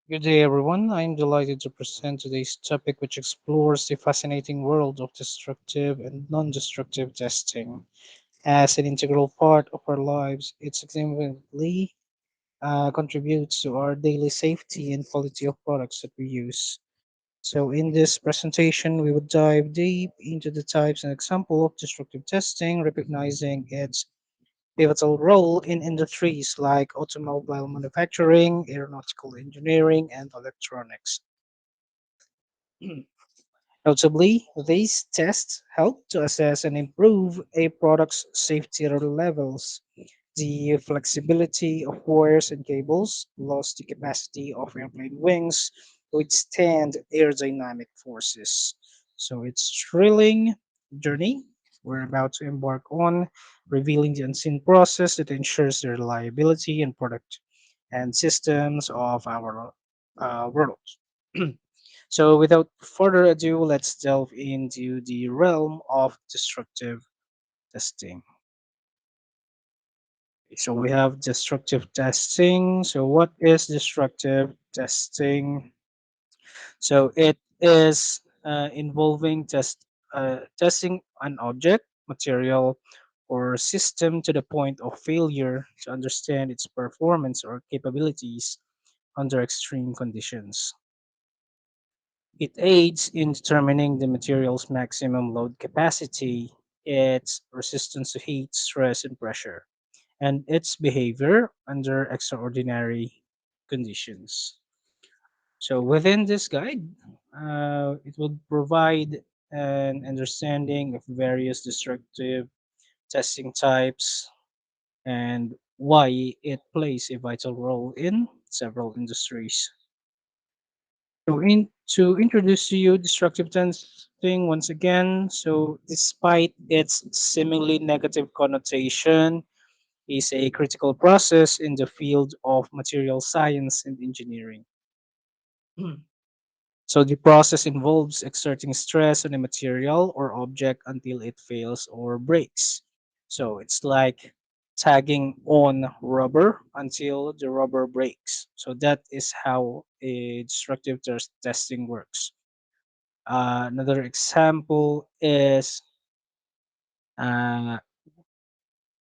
Good day, everyone. I'm delighted to present today's topic, which explores the fascinating world of destructive and non destructive testing. As an integral part of our lives, it significantly contributes to our daily safety and quality of products that we use. So, in this presentation, we would dive deep into the types and example of destructive testing, recognizing its pivotal role in industries like automobile manufacturing, aeronautical engineering, and electronics. Notably, these tests help to assess and improve a product's safety levels, the flexibility of wires and cables, plus the capacity of airplane wings to withstand aerodynamic forces. So it's thrilling journey we're about to embark on, revealing the unseen process that ensures the reliability and product and systems of our world. So, without further ado, let's delve into the realm of destructive testing. So, we have destructive testing. So, what is destructive testing? So, it is involving testing an object, material, or system to the point of failure to understand its performance or capabilities under extreme conditions. It aids in determining the material's maximum load capacity, its resistance to heat, stress, and pressure, and its behavior under extraordinary conditions. So, within this guide, it will provide an understanding of various destructive testing types and why it plays a vital role in several industries. To introduce to you destructive testing once again. So, despite its seemingly negative connotation, is a critical process in the field of material science and engineering. So, the process involves exerting stress on a material or object until it fails or breaks. So, it's like tagging on rubber until the rubber breaks. So, that is how a destructive testing works. Another example is uh,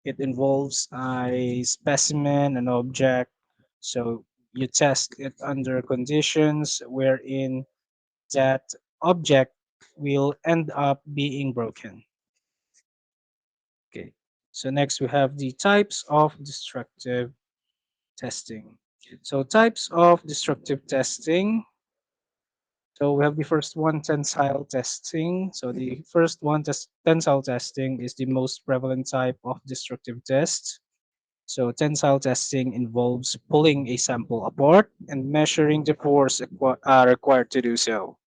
it involves a specimen, an object. So you test it under conditions wherein that object will end up being broken. Okay. So next we have the types of destructive testing. So types of destructive testing. So we have the first one, tensile testing. So the first one, tensile testing, is the most prevalent type of destructive test. So tensile testing involves pulling a sample apart and measuring the force required to do so.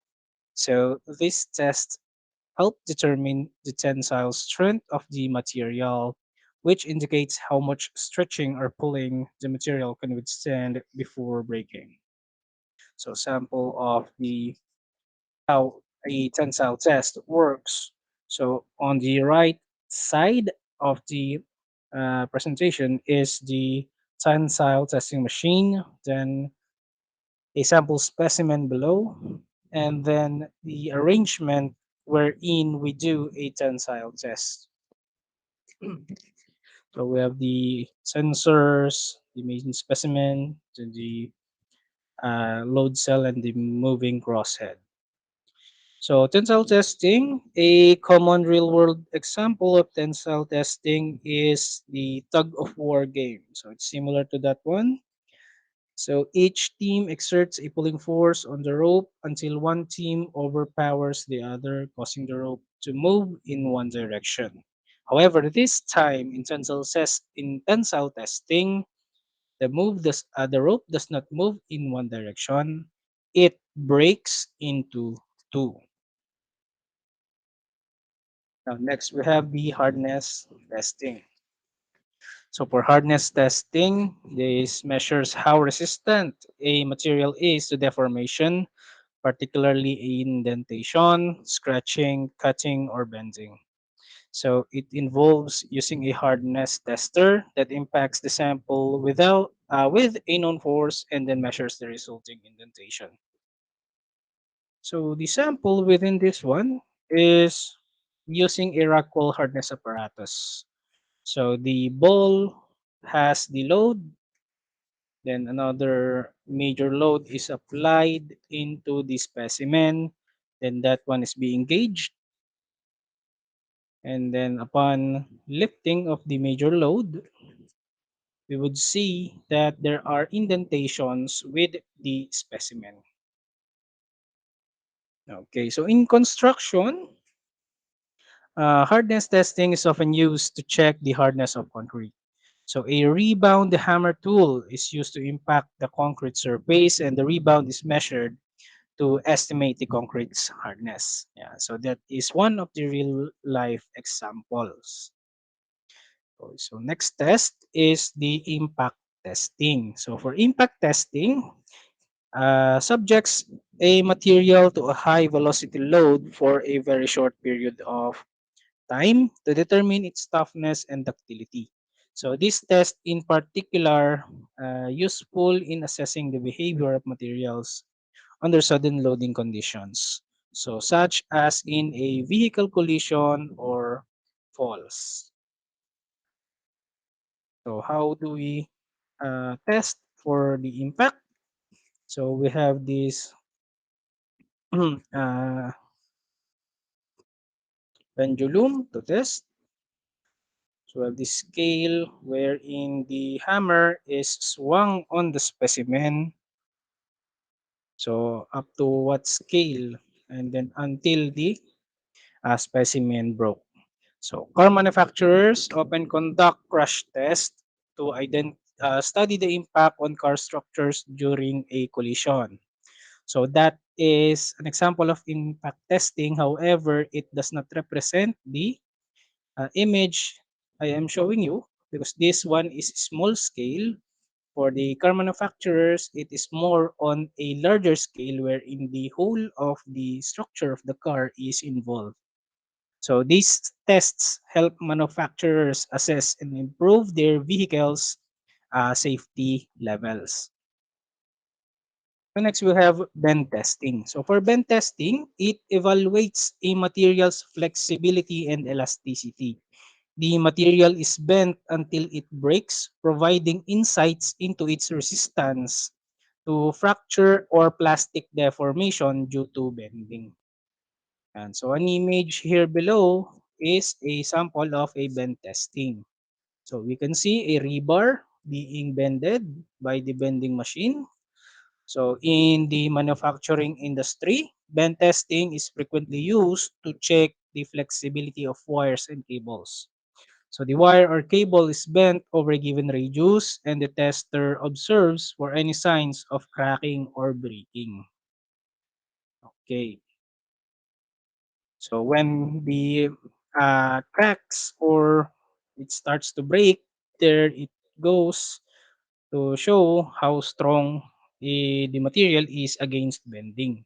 So this test help determine the tensile strength of the material, which indicates how much stretching or pulling the material can withstand before breaking. So sample of the how a tensile test works. So on the right side of the presentation is the tensile testing machine, then a sample specimen below, and then the arrangement wherein we do a tensile test. So we have the sensors, the main specimen, then the load cell, and the moving crosshead. So tensile testing, a common real-world example of tensile testing is the tug of war game. So it's similar to that one. So each team exerts a pulling force on the rope until one team overpowers the other, causing the rope to move in one direction. However, this time in tensile testing, the rope does not move in one direction; it breaks into two. Now, next we have the hardness testing. So for hardness testing, this measures how resistant a material is to deformation, particularly indentation, scratching, cutting, or bending. So it involves using a hardness tester that impacts the sample with a known force and then measures the resulting indentation. So the sample within this one is using a Rockwell hardness apparatus. So the ball has the load, then another major load is applied into the specimen, then that one is being gauged, and then upon lifting of the major load, we would see that there are indentations with the specimen. Okay, so in construction, hardness testing is often used to check the hardness of concrete. So a rebound hammer tool is used to impact the concrete surface, and the rebound is measured to estimate the concrete's hardness. Yeah, so that is one of the real life examples. So next test is the impact testing. So for impact testing, subjects a material to a high velocity load for a very short period of time to determine its toughness and ductility. So this test in particular useful in assessing the behavior of materials under sudden loading conditions. So such as in a vehicle collision or falls. So how do we test for the impact? So we have this uh, pendulum to test. So we have this scale wherein the hammer is swung on the specimen. So up to what scale, and then until the specimen broke. So car manufacturers often conduct crash tests to study the impact on car structures during a collision. So that is an example of impact testing. However, it does not represent the image I am showing you because this one is small scale. For the car manufacturers, it is more on a larger scale wherein the whole of the structure of the car is involved. So these tests help manufacturers assess and improve their vehicles' safety levels. So next we have bend testing. So for bend testing, it evaluates a material's flexibility and elasticity. The material is bent until it breaks, providing insights into its resistance to fracture or plastic deformation due to bending. And so an image here below is a sample of a bend testing. So we can see a rebar being bended by the bending machine. So in the manufacturing industry, bend testing is frequently used to check the flexibility of wires and cables. So the wire or cable is bent over a given radius and the tester observes for any signs of cracking or breaking. Okay. So when the cracks or it starts to break, there it goes to show how strong the material is against bending.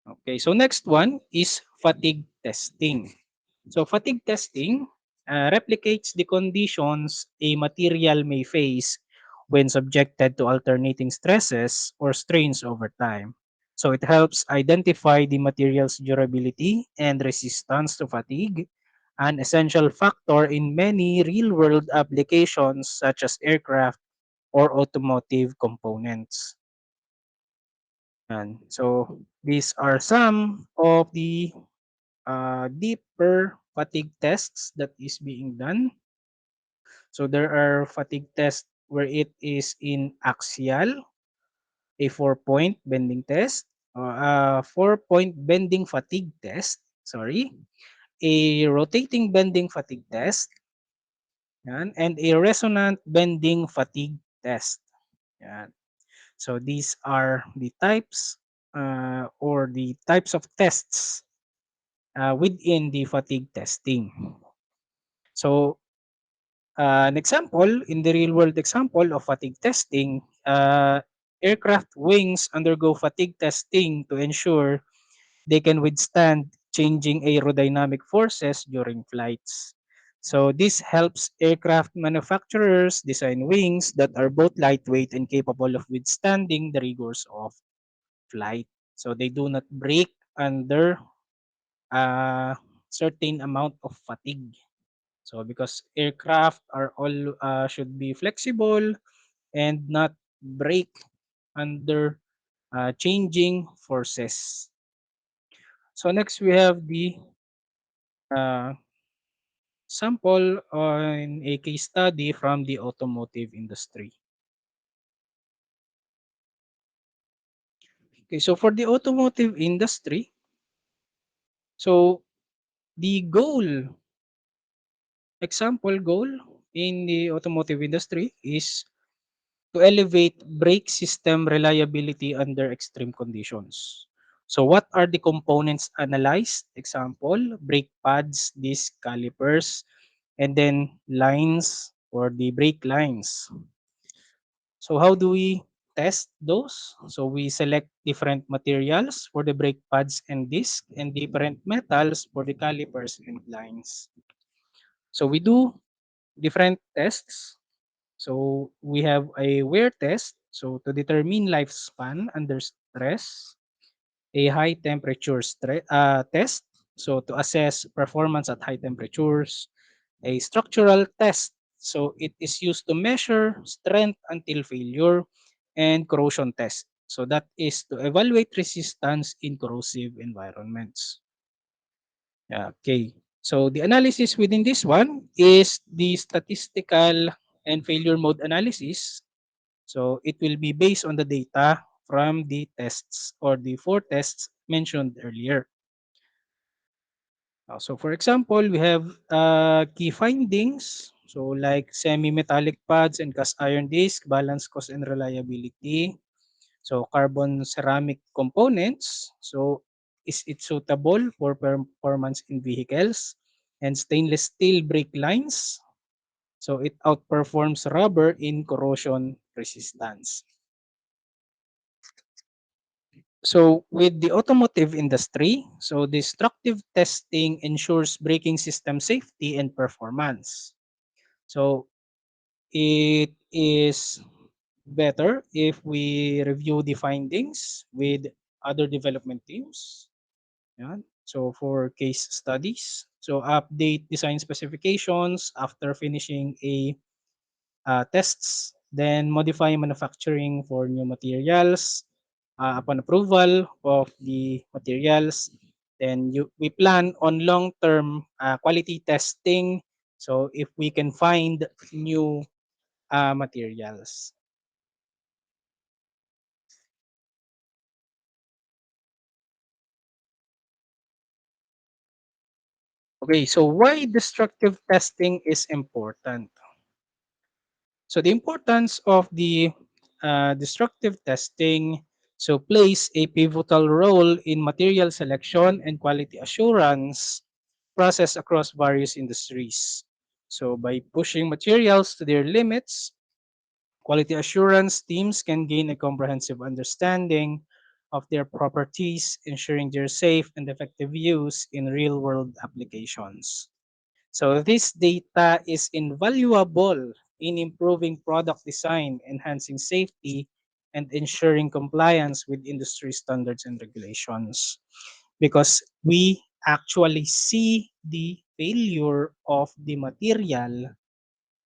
Okay, so next one is fatigue testing. So fatigue testing replicates the conditions a material may face when subjected to alternating stresses or strains over time. So it helps identify the material's durability and resistance to fatigue, an essential factor in many real-world applications such as aircraft or automotive components. And so these are some of the deeper fatigue tests that is being done. So there are fatigue tests where it is in axial, a 4-point bending test, a 4-point bending fatigue test, sorry, a rotating bending fatigue test, yan, and a resonant bending fatigue test. Yan. So these are the types or the types of tests within the fatigue testing. So an example, in the real world example of fatigue testing, aircraft wings undergo fatigue testing to ensure they can withstand changing aerodynamic forces during flights. So this helps aircraft manufacturers design wings that are both lightweight and capable of withstanding the rigors of flight. So they do not break under a certain amount of fatigue. So because aircraft are all should be flexible and not break under changing forces. So next we have the uh, sample on a case study from the automotive industry. Okay, so for the automotive industry, so the goal in the automotive industry is to elevate brake system reliability under extreme conditions. So what are the components analyzed? Example, brake pads, disc calipers, and then lines or the brake lines. So how do we test those? So we select different materials for the brake pads and disc and different metals for the calipers and lines. So we do different tests. So we have a wear test. So to determine lifespan under stress, a high temperature test. So to assess performance at high temperatures, a structural test. So it is used to measure strength until failure, and corrosion test. So that is to evaluate resistance in corrosive environments. Yeah, okay. So the analysis within this one is the statistical and failure mode analysis. So it will be based on the data from the tests or the four tests mentioned earlier. So for example, we have key findings. So like semi-metallic pads and cast iron disc, balance, cost, and reliability. So carbon ceramic components. So is it suitable for performance in vehicles? And stainless steel brake lines. So it outperforms rubber in corrosion resistance. So with the automotive industry, so destructive testing ensures braking system safety and performance. So it is better if we review the findings with other development teams. Yeah. So for case studies, so update design specifications after finishing a tests, then modify manufacturing for new materials upon approval of the materials. Then we plan on long-term quality testing. So if we can find new materials. Okay, so why destructive testing is important? So the importance of the destructive testing so plays a pivotal role in material selection and quality assurance process across various industries. So by pushing materials to their limits, quality assurance teams can gain a comprehensive understanding of their properties, ensuring their safe and effective use in real-world applications. So this data is invaluable in improving product design, enhancing safety, and ensuring compliance with industry standards and regulations. Because we actually see the failure of the material,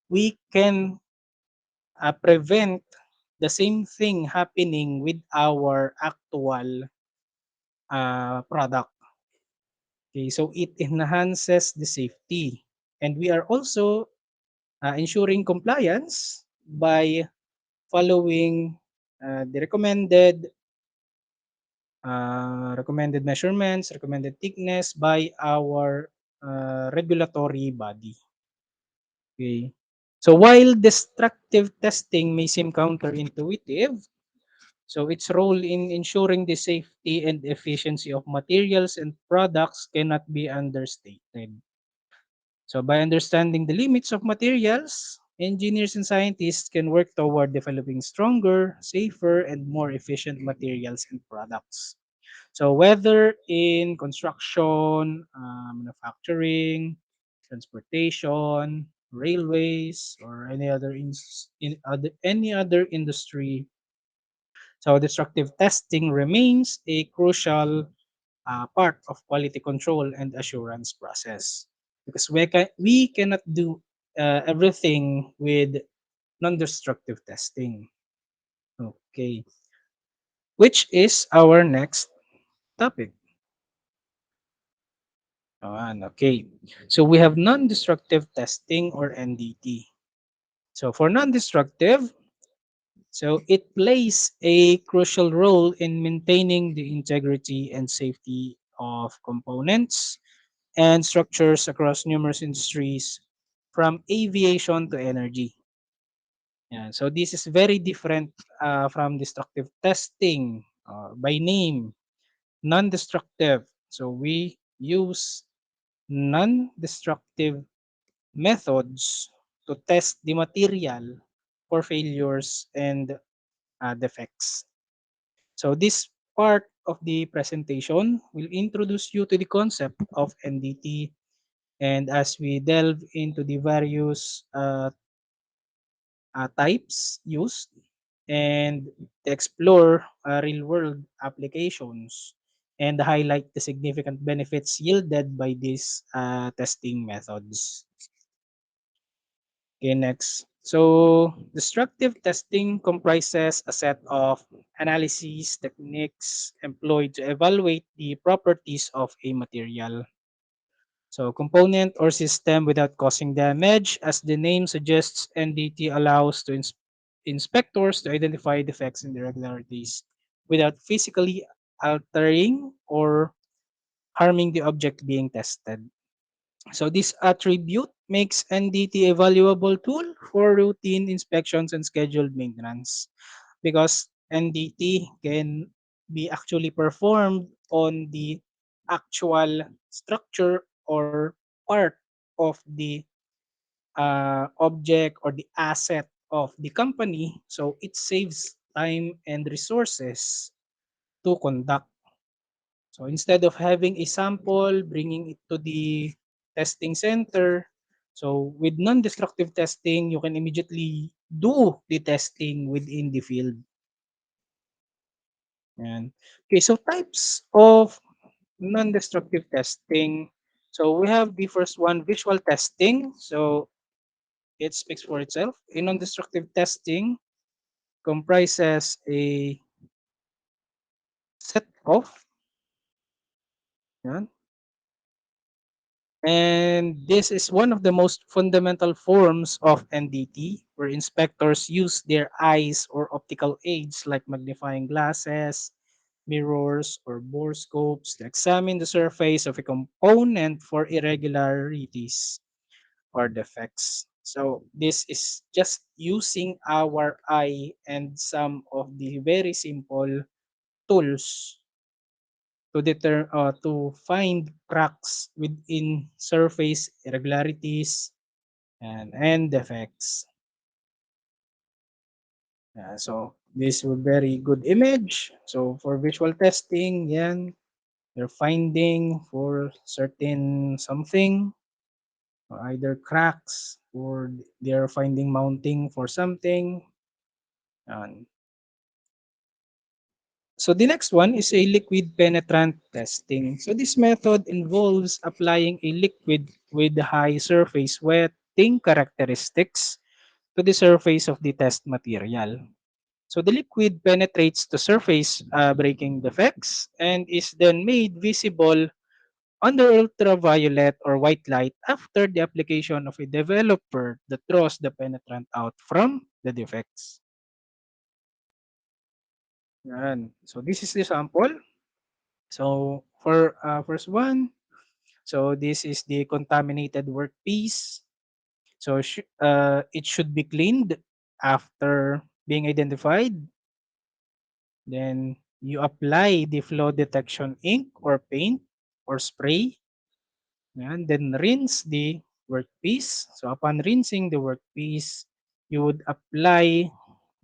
we can prevent the same thing happening with our actual product. Okay, so it enhances the safety. And we are also ensuring compliance by following the recommended measurements, recommended thickness by our regulatory body. Okay. So while destructive testing may seem counterintuitive, so its role in ensuring the safety and efficiency of materials and products cannot be understated. So by understanding the limits of materials, engineers and scientists can work toward developing stronger, safer, and more efficient materials and products. So whether in construction, manufacturing, transportation, railways, or any other industry, so destructive testing remains a crucial part of quality control and assurance process because we cannot do everything with non-destructive testing. Okay, which is our next topic. Okay. So we have non-destructive testing or NDT. So for non-destructive, so it plays a crucial role in maintaining the integrity and safety of components and structures across numerous industries from aviation to energy. Yeah, so this is very different from destructive testing by name, non-destructive. So we use non-destructive methods to test the material for failures and defects. So this part of the presentation will introduce you to the concept of NDT, and as we delve into the various types used and explore real world applications and highlight the significant benefits yielded by these testing methods. Okay, next. So, destructive testing comprises a set of analyses techniques employed to evaluate the properties of a material. So, component or system without causing damage. As the name suggests, NDT allows to inspectors to identify defects and irregularities without physically altering or harming the object being tested. So this attribute makes NDT a valuable tool for routine inspections and scheduled maintenance because NDT can be actually performed on the actual structure or part of the object or the asset of the company. So it saves time and resources to conduct. So instead of having a sample, bringing it to the testing center, so with non-destructive testing, you can immediately do the testing within the field. And okay, so types of non-destructive testing. So we have the first one, visual testing. So it speaks for itself. A non-destructive testing comprises a set of, yan, and this is one of the most fundamental forms of NDT, where inspectors use their eyes or optical aids like magnifying glasses, mirrors, or borescopes to examine the surface of a component for irregularities or defects. So this is just using our eye and some of the very simple tools to find cracks within surface irregularities and defects. So this will very good image. So for visual testing, yan, you're finding for certain something, or either cracks or they're finding mounting for something. Yan. So the next one is a liquid penetrant testing. So this method involves applying a liquid with high surface wetting characteristics to the surface of the test material. So the liquid penetrates the surface, breaking defects, and is then made visible under ultraviolet or white light after the application of a developer that draws the penetrant out from the defects. Yan. So this is the sample. So for first one, so this is the contaminated workpiece. So it should be cleaned after being identified. Then you apply the flow detection ink or paint or spray. And then rinse the workpiece. So upon rinsing the workpiece, you would apply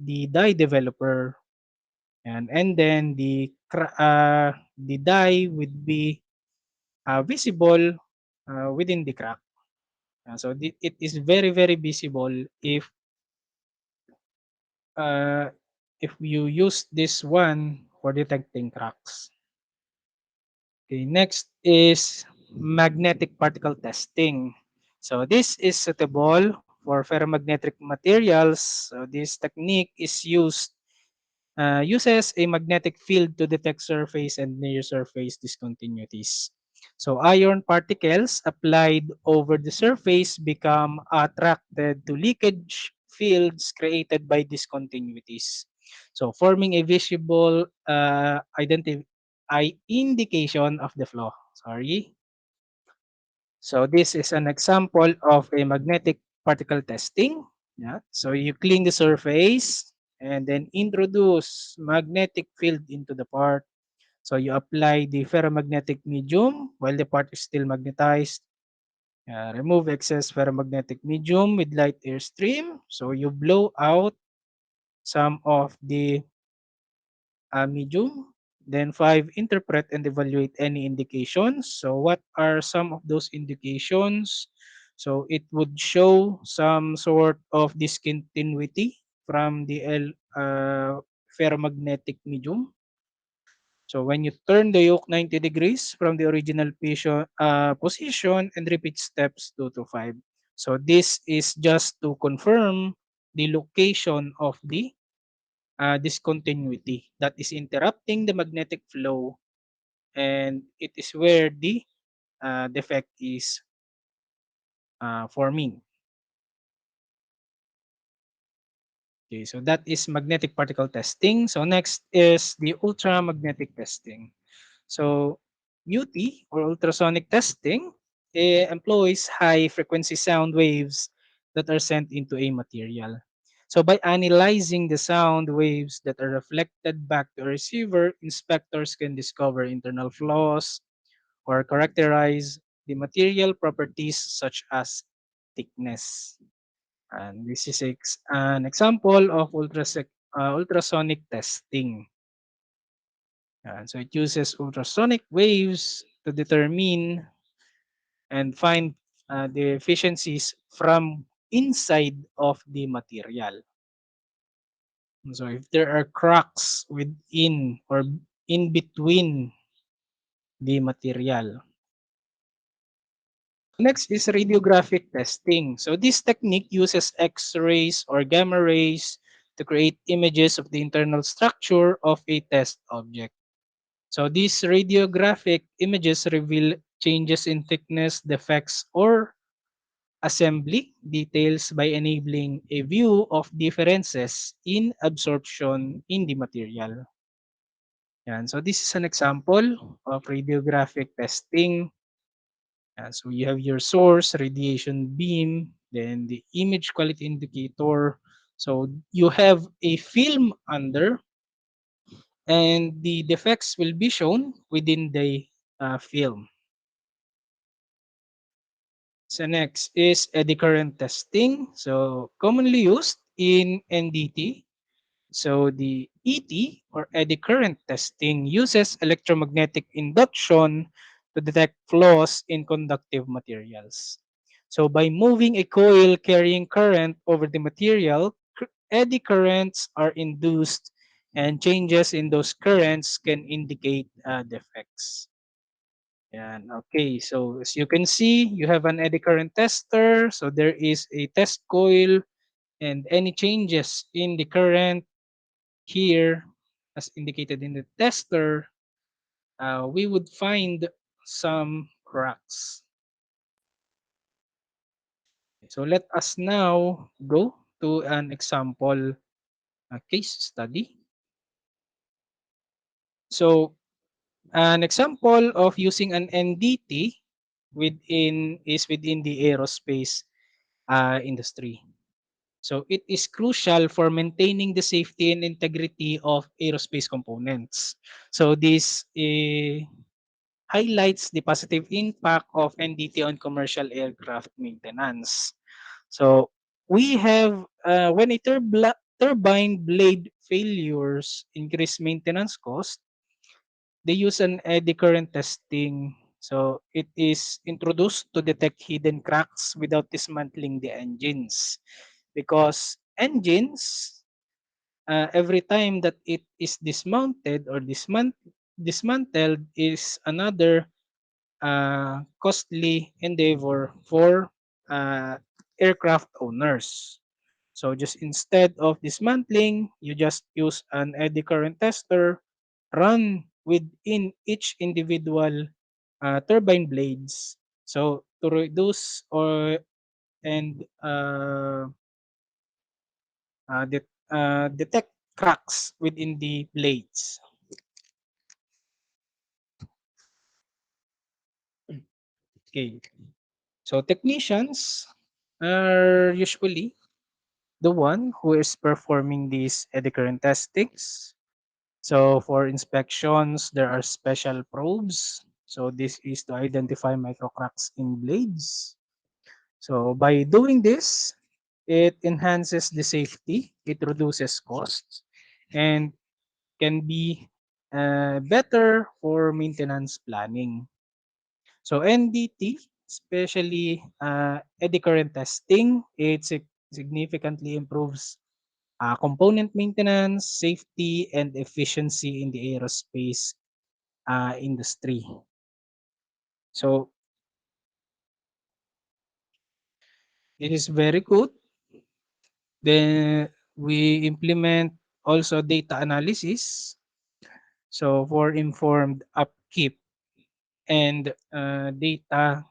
the dye developer and then the the die would be visible within the crack. It is very, very visible uh, if you use this one for detecting cracks. Okay, next is magnetic particle testing. So this is suitable for ferromagnetic materials. So this technique is uses a magnetic field to detect surface and near surface discontinuities. So iron particles applied over the surface become attracted to leakage fields created by discontinuities. So forming a visible indication of the flow. Sorry. So this is an example of a magnetic particle testing. Yeah. So you clean the surface and then introduce magnetic field into the part. So you apply the ferromagnetic medium while the part is still magnetized. Remove excess ferromagnetic medium with light airstream. So you blow out some of the medium. Then five, interpret and evaluate any indications. So what are some of those indications? So it would show some sort of discontinuity from the ferromagnetic medium. So when you turn the yoke 90 degrees from the original position and repeat steps 2 to 5. So this is just to confirm the location of the discontinuity that is interrupting the magnetic flow, and it is where the defect is forming. Okay, so that is magnetic particle testing. So next is the ultramagnetic testing. So UT or ultrasonic testing employs high frequency sound waves that are sent into a material. So by analyzing the sound waves that are reflected back to a receiver, inspectors can discover internal flaws or characterize the material properties such as thickness. And this is an example of ultrasonic testing. So it uses ultrasonic waves to determine and find the efficiencies from inside of the material. So if there are cracks within or in between the material. Next is radiographic testing. So this technique uses X-rays or gamma rays to create images of the internal structure of a test object. So these radiographic images reveal changes in thickness, defects, or assembly details by enabling a view of differences in absorption in the material. Yan. So this is an example of radiographic testing. So you have your source, radiation beam, then the image quality indicator. So you have a film under, and the defects will be shown within the film. So next is eddy current testing. So commonly used in NDT. So the ET or eddy current testing uses electromagnetic induction to detect flaws in conductive materials. So by moving a coil carrying current over the material, eddy currents are induced, and changes in those currents can indicate defects. Yan. Okay, so as you can see, you have an eddy current tester. So there is a test coil, and any changes in the current here, as indicated in the tester, we would find some cracks. So let us now go to an example case study. So an example of using an NDT within the aerospace industry. So it is crucial for maintaining the safety and integrity of aerospace components. So this highlights the positive impact of NDT on commercial aircraft maintenance. So we have when turbine blade failures increase maintenance cost, they use an eddy current testing. So it is introduced to detect hidden cracks without dismantling the engines. Because engines, every time that it is dismounted or dismantled is another costly endeavor for aircraft owners. So just instead of dismantling, you just use an eddy current tester, run within each individual turbine blades. So to reduce or and detect cracks within the blades. Okay. So technicians are usually the one who is performing these eddy current testings. So for inspections, there are special probes. So this is to identify microcracks in blades. So by doing this, it enhances the safety, it reduces costs, and can be better for maintenance planning. So NDT, especially eddy current testing, it significantly improves component maintenance, safety, and efficiency in the aerospace industry. So it is very good. Then we implement also data analysis. So for informed upkeep and data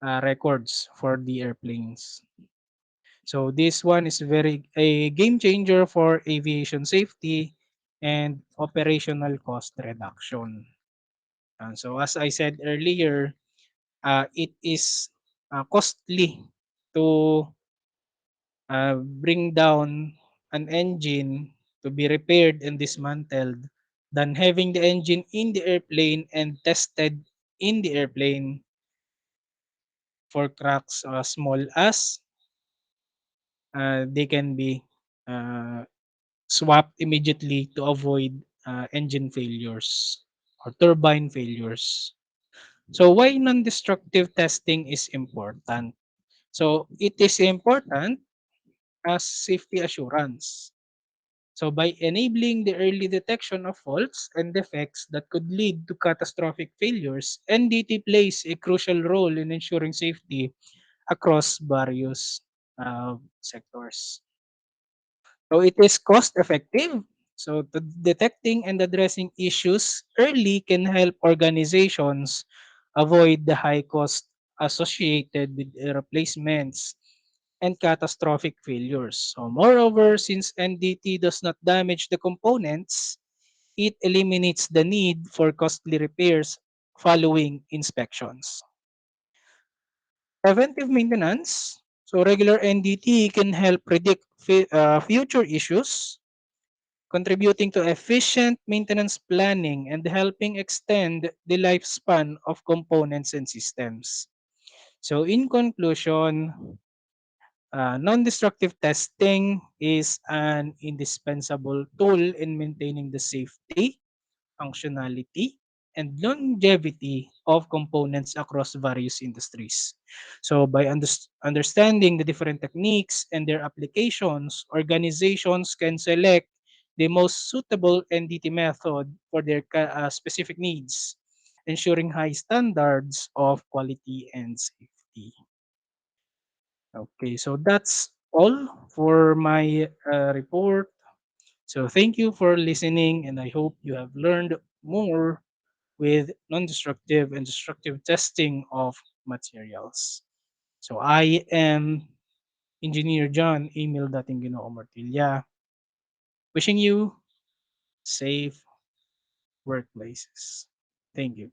records for the airplanes. So this one is very a game changer for aviation safety and operational cost reduction. So as I said earlier, it is costly to bring down an engine to be repaired and dismantled than having the engine in the airplane and tested in the airplane for cracks as small as they can be uh, swapped immediately to avoid engine failures or turbine failures. So why non-destructive testing is important? So it is important as safety assurance. So by enabling the early detection of faults and defects that could lead to catastrophic failures, NDT plays a crucial role in ensuring safety across various sectors. So it is cost effective. So detecting and addressing issues early can help organizations avoid the high cost associated with replacements and catastrophic failures. So moreover, since NDT does not damage the components, it eliminates the need for costly repairs following inspections. Preventive maintenance. So regular NDT can help predict future issues, contributing to efficient maintenance planning and helping extend the lifespan of components and systems. So in conclusion, non-destructive testing is an indispensable tool in maintaining the safety, functionality, and longevity of components across various industries. So, by understanding the different techniques and their applications, organizations can select the most suitable NDT method for their specific needs, ensuring high standards of quality and safety. Okay, so that's all for my report. So thank you for listening, and I hope you have learned more with non-destructive and destructive testing of materials. So I am Engineer John Emil Datingino Martilla, wishing you safe workplaces. Thank you.